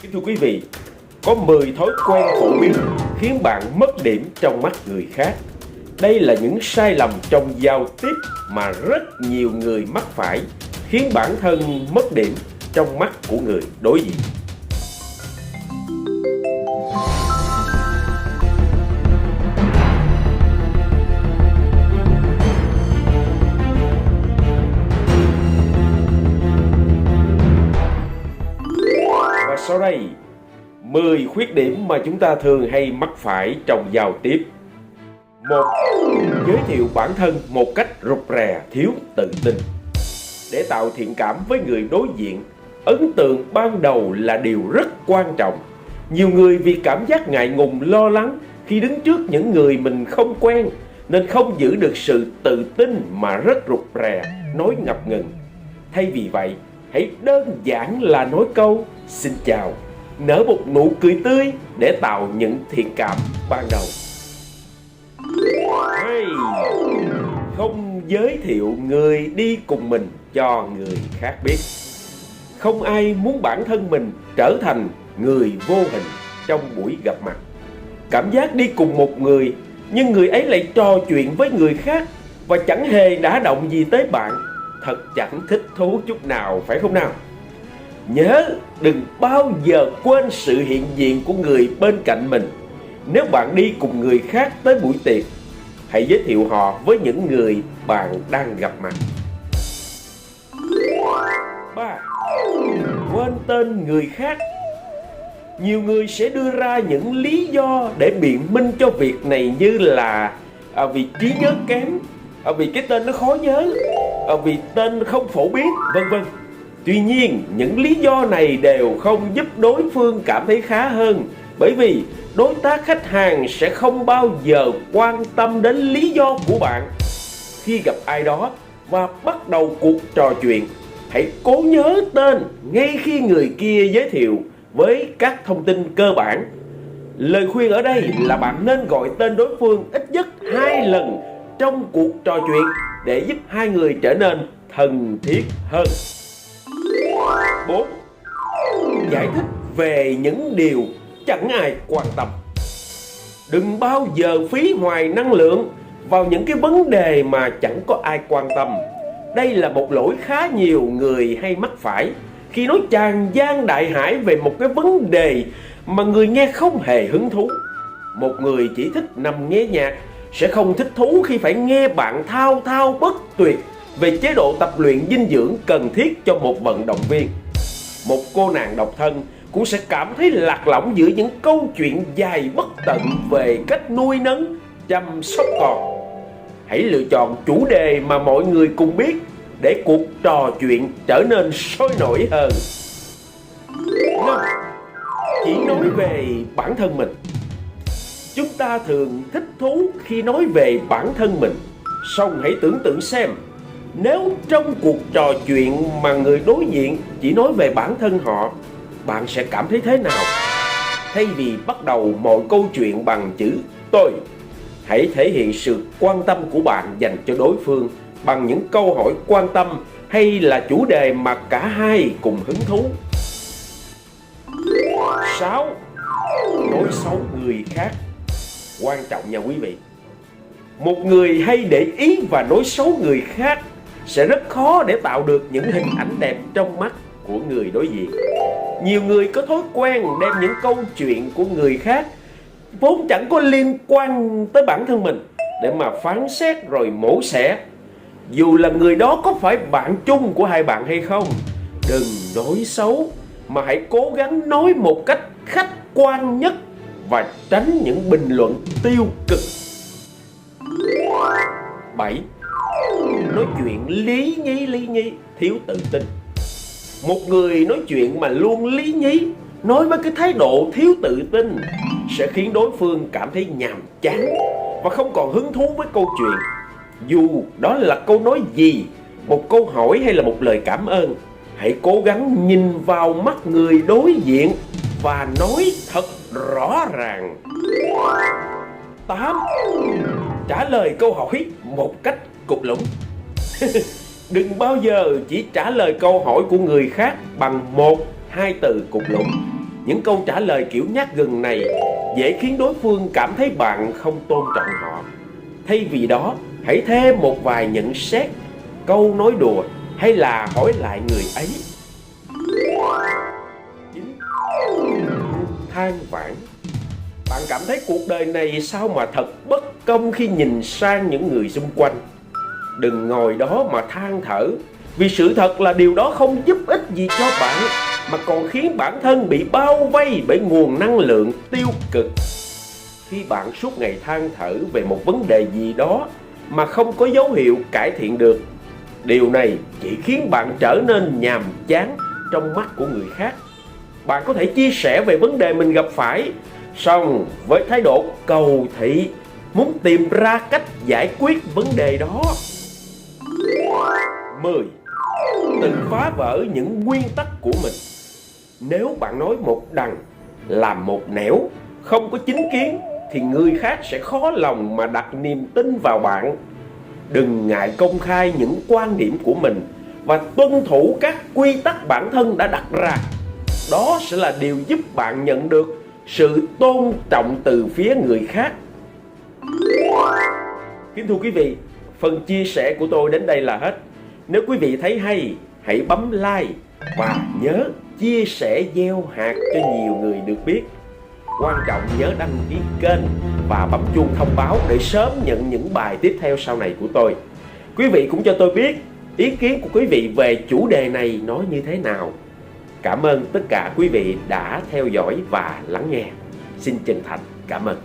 Kính thưa quý vị, có 10 thói quen phổ biến khiến bạn mất điểm trong mắt người khác. Đây là những sai lầm trong giao tiếp mà rất nhiều người mắc phải, khiến bản thân mất điểm trong mắt của người đối diện. Và sau đây, 10 khuyết điểm mà chúng ta thường hay mắc phải trong giao tiếp. 1. Giới thiệu bản thân một cách rụt rè, thiếu tự tin. Để tạo thiện cảm với người đối diện, ấn tượng ban đầu là điều rất quan trọng. Nhiều người vì cảm giác ngại ngùng, lo lắng khi đứng trước những người mình không quen, nên không giữ được sự tự tin mà rất rụt rè, nói ngập ngừng. Thay vì vậy, hãy đơn giản là nói câu "Xin chào", nở một nụ cười tươi để tạo những thiện cảm ban đầu. 2. Không giới thiệu người đi cùng mình cho người khác biết. Không ai muốn bản thân mình trở thành người vô hình trong buổi gặp mặt. Cảm giác đi cùng một người, nhưng người ấy lại trò chuyện với người khác và chẳng hề đả động gì tới bạn, thật chẳng thích thú chút nào, phải không nào? Nhớ đừng bao giờ quên sự hiện diện của người bên cạnh mình. Nếu bạn đi cùng người khác tới buổi tiệc, hãy giới thiệu họ với những người bạn đang gặp mặt. 3. Quên tên người khác. Nhiều người sẽ đưa ra những lý do để biện minh cho việc này, như là vì trí nhớ kém, vì cái tên nó khó nhớ, vì tên không phổ biến, vân vân. Tuy nhiên, những lý do này đều không giúp đối phương cảm thấy khá hơn, bởi vì đối tác khách hàng sẽ không bao giờ quan tâm đến lý do của bạn. Khi gặp ai đó và bắt đầu cuộc trò chuyện, hãy cố nhớ tên ngay khi người kia giới thiệu với các thông tin cơ bản. Lời khuyên ở đây là bạn nên gọi tên đối phương ít nhất 2 lần trong cuộc trò chuyện để giúp hai người trở nên thân thiết hơn. 4. Giải thích về những điều chẳng ai quan tâm. Đừng bao giờ phí hoài năng lượng vào những cái vấn đề mà chẳng có ai quan tâm. Đây là một lỗi khá nhiều người hay mắc phải khi nói tràn dang đại hải về một cái vấn đề mà người nghe không hề hứng thú. Một người chỉ thích nằm nghe nhạc sẽ không thích thú khi phải nghe bạn thao thao bất tuyệt về chế độ tập luyện dinh dưỡng cần thiết cho một vận động viên. Một cô nàng độc thân cũng sẽ cảm thấy lạc lõng giữa những câu chuyện dài bất tận về cách nuôi nấng, chăm sóc con. Hãy lựa chọn chủ đề mà mọi người cùng biết để cuộc trò chuyện trở nên sôi nổi hơn. 5. Chỉ nói về bản thân mình. Chúng ta thường thích thú khi nói về bản thân mình. Song hãy tưởng tượng xem, nếu trong cuộc trò chuyện mà người đối diện chỉ nói về bản thân họ, bạn sẽ cảm thấy thế nào? Thay vì bắt đầu mọi câu chuyện bằng chữ "tôi", hãy thể hiện sự quan tâm của bạn dành cho đối phương bằng những câu hỏi quan tâm hay là chủ đề mà cả hai cùng hứng thú. 6. Nói xấu người khác. Quan trọng nha quý vị. Một người hay để ý và nói xấu người khác sẽ rất khó để tạo được những hình ảnh đẹp trong mắt của người đối diện. Nhiều người có thói quen đem những câu chuyện của người khác vốn chẳng có liên quan tới bản thân mình để mà phán xét rồi mổ xẻ. Dù là người đó có phải bạn chung của hai bạn hay không, đừng nói xấu mà hãy cố gắng nói một cách khách quan nhất và tránh những bình luận tiêu cực. 7. Nói chuyện lý nhí, thiếu tự tin. Một người nói chuyện mà luôn lý nhí, nói với cái thái độ thiếu tự tin sẽ khiến đối phương cảm thấy nhàm chán và không còn hứng thú với câu chuyện. Dù đó là câu nói gì, một câu hỏi hay là một lời cảm ơn, hãy cố gắng nhìn vào mắt người đối diện và nói thật rõ ràng. 8. Trả lời câu hỏi một cách cụt lũng. Đừng bao giờ chỉ trả lời câu hỏi của người khác bằng 1-2 từ cụt lũng. Những câu trả lời kiểu nhát gừng này dễ khiến đối phương cảm thấy bạn không tôn trọng họ. Thay vì đó, hãy thêm một vài nhận xét, câu nói đùa hay là hỏi lại người ấy. Than vãn. Bạn cảm thấy cuộc đời này sao mà thật bất công khi nhìn sang những người xung quanh. Đừng ngồi đó mà than thở, vì sự thật là điều đó không giúp ích gì cho bạn, mà còn khiến bản thân bị bao vây bởi nguồn năng lượng tiêu cực. Khi bạn suốt ngày than thở về một vấn đề gì đó mà không có dấu hiệu cải thiện được, điều này chỉ khiến bạn trở nên nhàm chán trong mắt của người khác. Bạn có thể chia sẻ về vấn đề mình gặp phải, song với thái độ cầu thị, muốn tìm ra cách giải quyết vấn đề đó. 10. Tự phá vỡ những nguyên tắc của mình. Nếu bạn nói một đằng, làm một nẻo, không có chính kiến, thì người khác sẽ khó lòng mà đặt niềm tin vào bạn. Đừng ngại công khai những quan điểm của mình và tuân thủ các quy tắc bản thân đã đặt ra. Đó sẽ là điều giúp bạn nhận được sự tôn trọng từ phía người khác. Kính thưa quý vị, phần chia sẻ của tôi đến đây là hết. Nếu quý vị thấy hay, hãy bấm like và nhớ chia sẻ gieo hạt cho nhiều người được biết. Quan trọng nhớ đăng ký kênh và bấm chuông thông báo để sớm nhận những bài tiếp theo sau này của tôi. Quý vị cũng cho tôi biết ý kiến của quý vị về chủ đề này nó như thế nào. Cảm ơn tất cả quý vị đã theo dõi và lắng nghe. Xin chân thành cảm ơn.